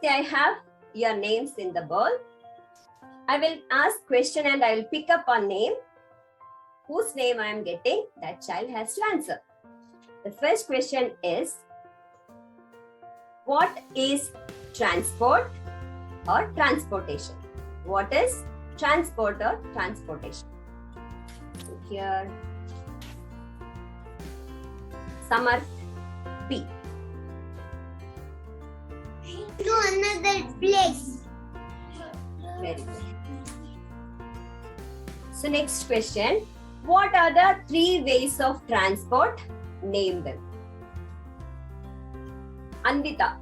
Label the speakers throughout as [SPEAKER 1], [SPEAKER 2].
[SPEAKER 1] I have your names in the bowl. I will ask question and I will pick up a name. Whose name I am getting, that child has to answer. The first question is, what is transport or transportation? What is transport or transportation? So here, Samarth B.
[SPEAKER 2] To another place.
[SPEAKER 1] Very good. So next question, what are the 3 ways of transport? Name them. Anvita.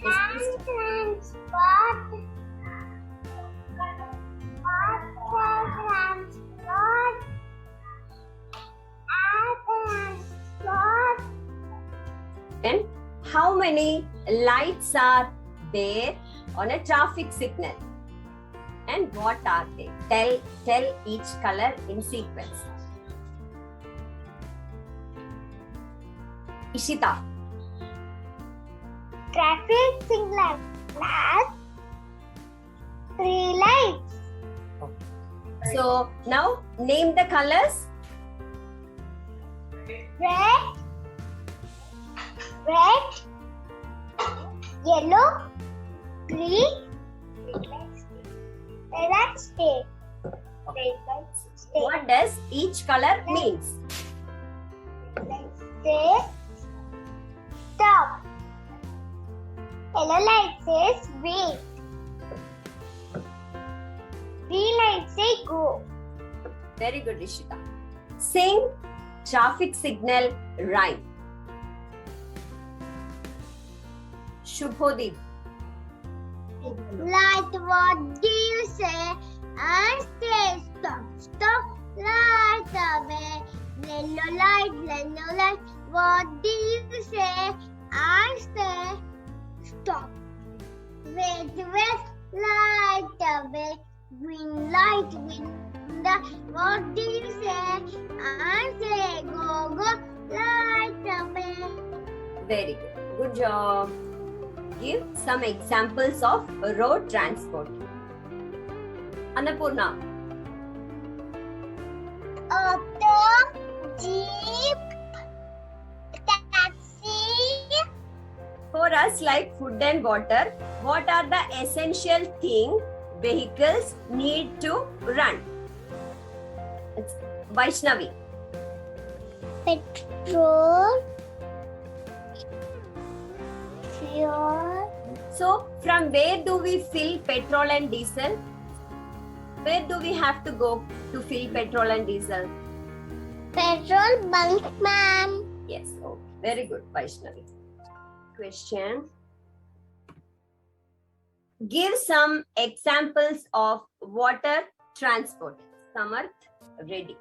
[SPEAKER 2] Transport.
[SPEAKER 1] And how many lights are there on a traffic signal? And what are they? Tell each color in sequence. Ishita.
[SPEAKER 2] Traffic signal has 3 lights.
[SPEAKER 1] So now name the colors.
[SPEAKER 2] Red, yellow, green, red state.
[SPEAKER 1] What does each color means?
[SPEAKER 2] Say stop. Yellow light says wait. Green light say go.
[SPEAKER 1] Very good, Ishita. Sing traffic signal rhyme. Shubhodip.
[SPEAKER 2] Light, what do you say? And say stop, stop, light away. Yellow light, what do you say? And say stop. Wait, light away. Green light, what do you say? And say go, light away.
[SPEAKER 1] Very good. Good job. Give some examples of road transport. Annapurna.
[SPEAKER 2] Auto, jeep, taxi.
[SPEAKER 1] For us, like food and water, what are the essential things vehicles need to run? It's Vaishnavi.
[SPEAKER 2] Petrol, fuel.
[SPEAKER 1] So, from where do we fill petrol and diesel? Where do we have to go to fill petrol and diesel?
[SPEAKER 2] Petrol bunk, ma'am.
[SPEAKER 1] Yes, oh, very good, Vaishnavi. Question. Give some examples of water transport. Samarth, ready.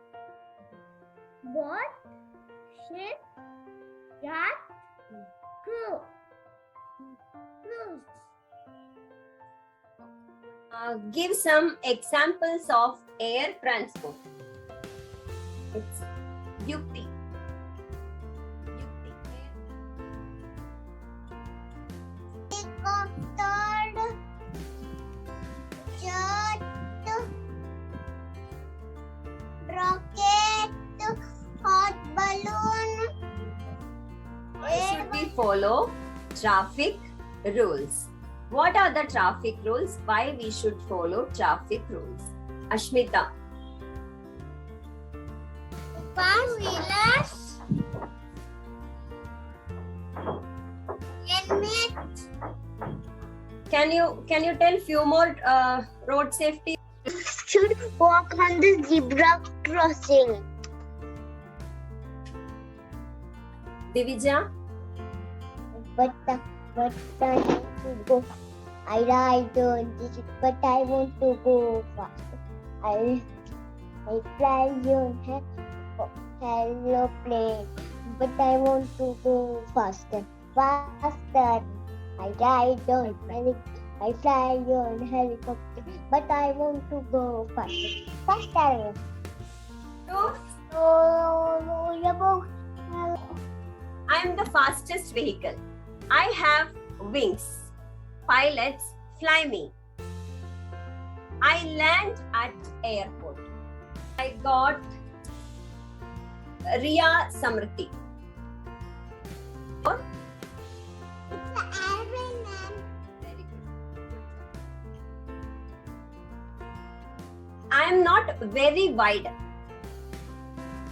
[SPEAKER 2] Boat, ship, yacht, cruise.
[SPEAKER 1] Give some examples of air transport. It's Yukti.
[SPEAKER 2] Helicopter, jet, rocket, hot balloon.
[SPEAKER 1] Why should we follow traffic rules? What are the traffic rules? Why we should follow traffic rules? Ashmita.
[SPEAKER 2] Four-wheelers, helmet.
[SPEAKER 1] Can you tell few more road safety?
[SPEAKER 2] Should walk on the zebra crossing.
[SPEAKER 1] Divija.
[SPEAKER 2] But I want to go. I ride on this, but I want to go fast. I fly on aeroplane, but I want to go faster. I ride on I fly on helicopter, but I want to go faster. Faster.
[SPEAKER 1] So,
[SPEAKER 2] So,
[SPEAKER 1] I am the fastest vehicle. I have wings. Pilots fly me. I land at airport. I got Riya Samriti.
[SPEAKER 2] It's the airplane, man.
[SPEAKER 1] Very good. I am not very wide.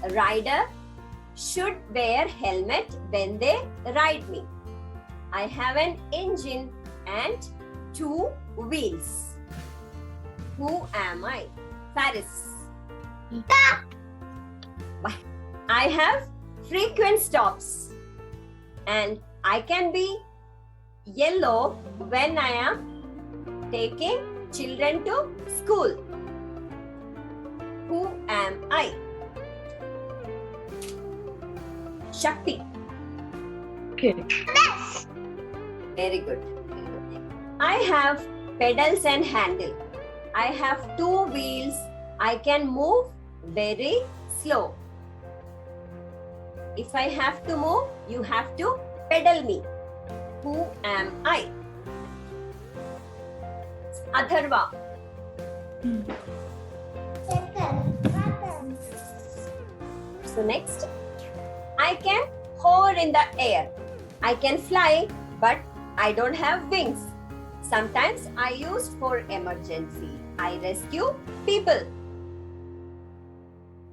[SPEAKER 1] A rider should wear helmet when they ride me. I have an engine and 2 wheels. Who am I? Paris. I have frequent stops and I can be yellow when I am taking children to school. Who am I? Shakti.
[SPEAKER 3] Okay.
[SPEAKER 1] Very good. Very good. I have pedals and handle. I have 2 wheels. I can move very slow. If I have to move, you have to pedal me. Who am I? Atharva. So next, I can hover in the air. I can fly, but I don't have wings. Sometimes I use for emergency. I rescue people.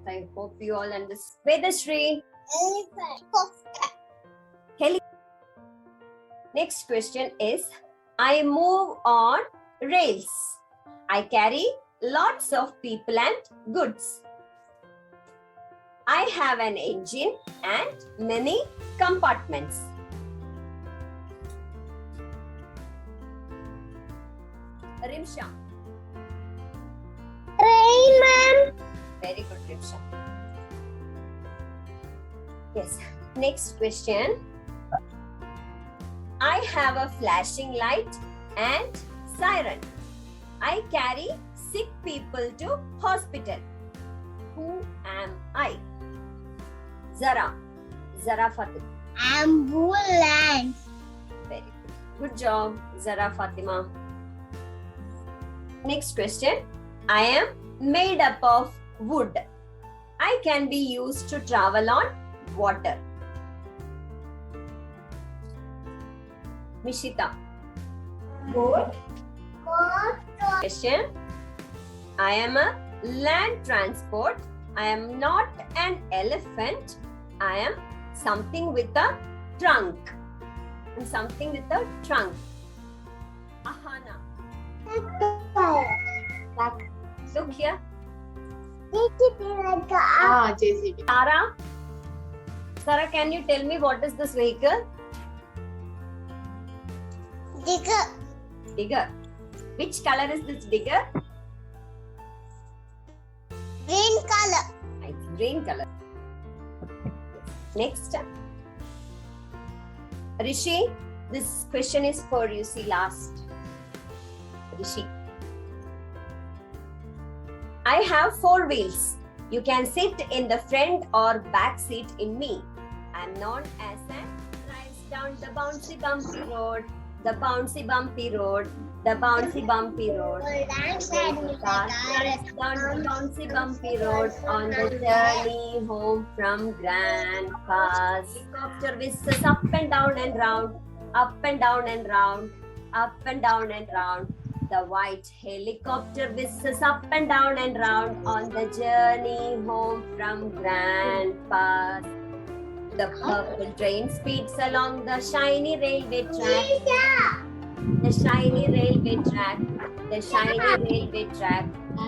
[SPEAKER 1] I hope you all understand. Vedashree. Next question is, I move on rails. I carry lots of people and goods. I have an engine and many compartments. Rimsha.
[SPEAKER 2] Rain, man.
[SPEAKER 1] Very good, Rimsha. Yes. Next question. I have a flashing light and siren. I carry sick people to hospital. Who am I? Zara. Zara Fatima.
[SPEAKER 2] Ambulance.
[SPEAKER 1] Very good. Good job, Zara Fatima. Next question. I am made up of wood. I can be used to travel on water. Mishita.
[SPEAKER 2] Boat.
[SPEAKER 1] Question. I am a land transport. I am not an elephant. I am something with a trunk. I'm something with a trunk. Ahana. Look here.
[SPEAKER 3] JCB.
[SPEAKER 1] Tara. Sarah, can you tell me what is this vehicle?
[SPEAKER 2] Digger.
[SPEAKER 1] Digger. Which color is this digger?
[SPEAKER 2] Green color.
[SPEAKER 1] It's green color. Next. Rishi, this question is for you. See last. Rishi. I have 4 wheels. You can sit in the front or back seat in me. I'm known as an drives down the bouncy bumpy road. The bouncy bumpy road. The bouncy bumpy road. Drives down the bouncy bumpy road on the journey home from Grandpa's. Helicopter whistles up and down and round, up and down and round, up and down and round. The white helicopter whistles up and down and round on the journey home from Grandpa's. The purple train speeds along the shiny railway track. The shiny railway track. The shiny railway track.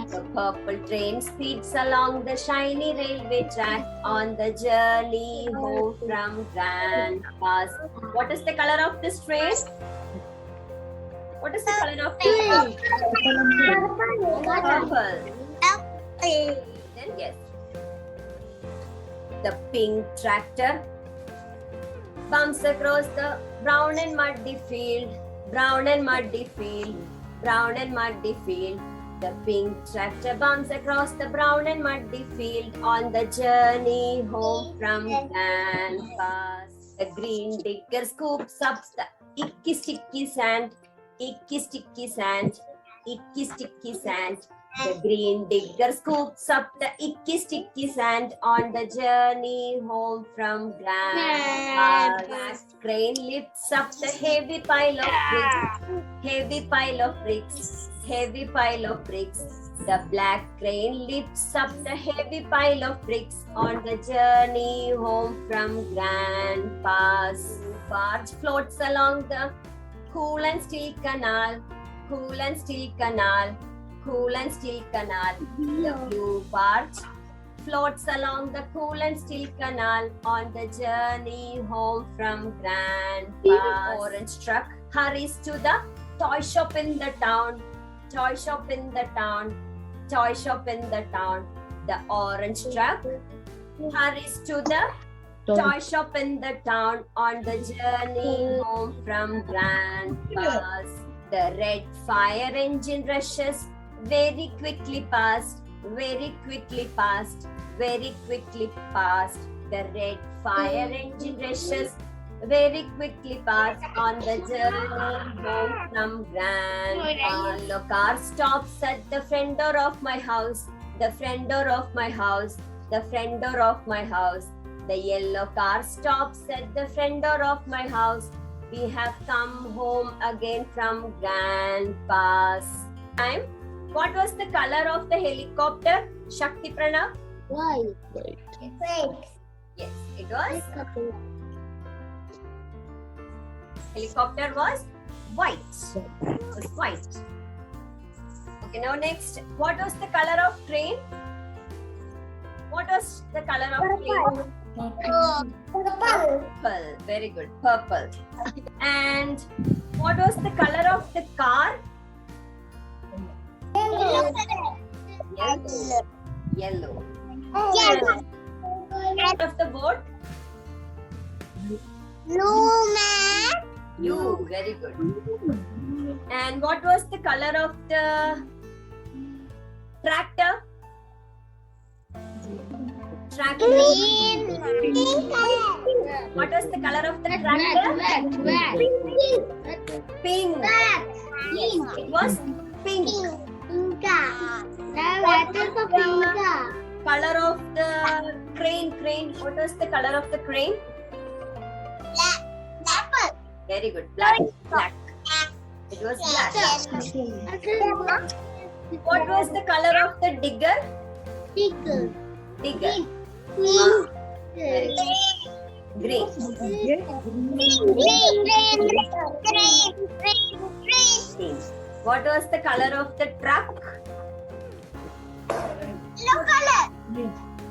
[SPEAKER 1] The purple train speeds along the shiny railway track on the journey home from Grandpa's. What is the color of this train? What is the color of this train? Purple. Then yes. The pink tractor bumps across the brown and muddy field. Brown and muddy field. Brown and muddy field. The pink tractor bumps across the brown and muddy field on the journey home from Grandpa's. The green digger scoops up the icky sticky sand. Icky sticky sand. Icky sticky sand. The green digger scoops up the icky sticky sand on the journey home from grandpa's. Crane lifts up the heavy pile of bricks. Heavy pile of bricks. Heavy pile of bricks. The black crane lifts up the heavy pile of bricks on the journey home from grandpa's. Barge floats along the cool and still canal. Cool and still canal. Cool and still canal. The blue barge floats along the cool and still canal on the journey home from grandpa's. Orange truck hurries to the toy shop in the town. Toy shop in the town. Toy shop in the town. The orange truck hurries to the toy shop in the town on the journey home from grandpa's. The red fire engine rushes very quickly past, very quickly past, very quickly past. The red fire engine rushes very quickly past on the journey home from grandpa. Yellow car stops at the front door of my house. The front door of my house. The front door of my house. The yellow car stops at the front door of my house. We have come home again from grandpa's. Time. What was the color of the helicopter? Shakti Pranav?
[SPEAKER 2] White.
[SPEAKER 1] Yes, it was. Helicopter was white. It was white. Okay, now next. What was the color of train? What was the color of train?
[SPEAKER 2] Purple.
[SPEAKER 1] Purple. Very good. Purple. And what was the color of the car?
[SPEAKER 2] Yellow.
[SPEAKER 1] Yellow. Yellow.
[SPEAKER 2] Yellow.
[SPEAKER 1] Color of the boat?
[SPEAKER 2] Blue man.
[SPEAKER 1] Blue. Very good. And what was the color of the tractor? Tractor.
[SPEAKER 2] Green. Pink color.
[SPEAKER 1] What was the color of the tractor? Pink. Yes, it was pink. Color of the crane. What was the color of the crane?
[SPEAKER 2] Black.
[SPEAKER 1] Very good. Black. It was black. What was the color of the digger? Digger. Very good. Green. Green. What was the color of the truck?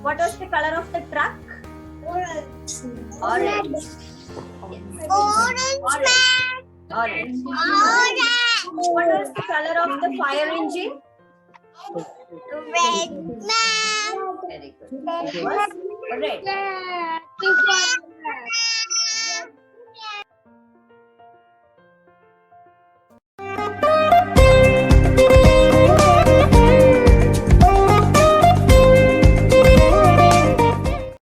[SPEAKER 1] What was the color of the truck? Orange. Yes. Orange. What was the color of the fire engine?
[SPEAKER 2] Red man.
[SPEAKER 1] Very good. It was red.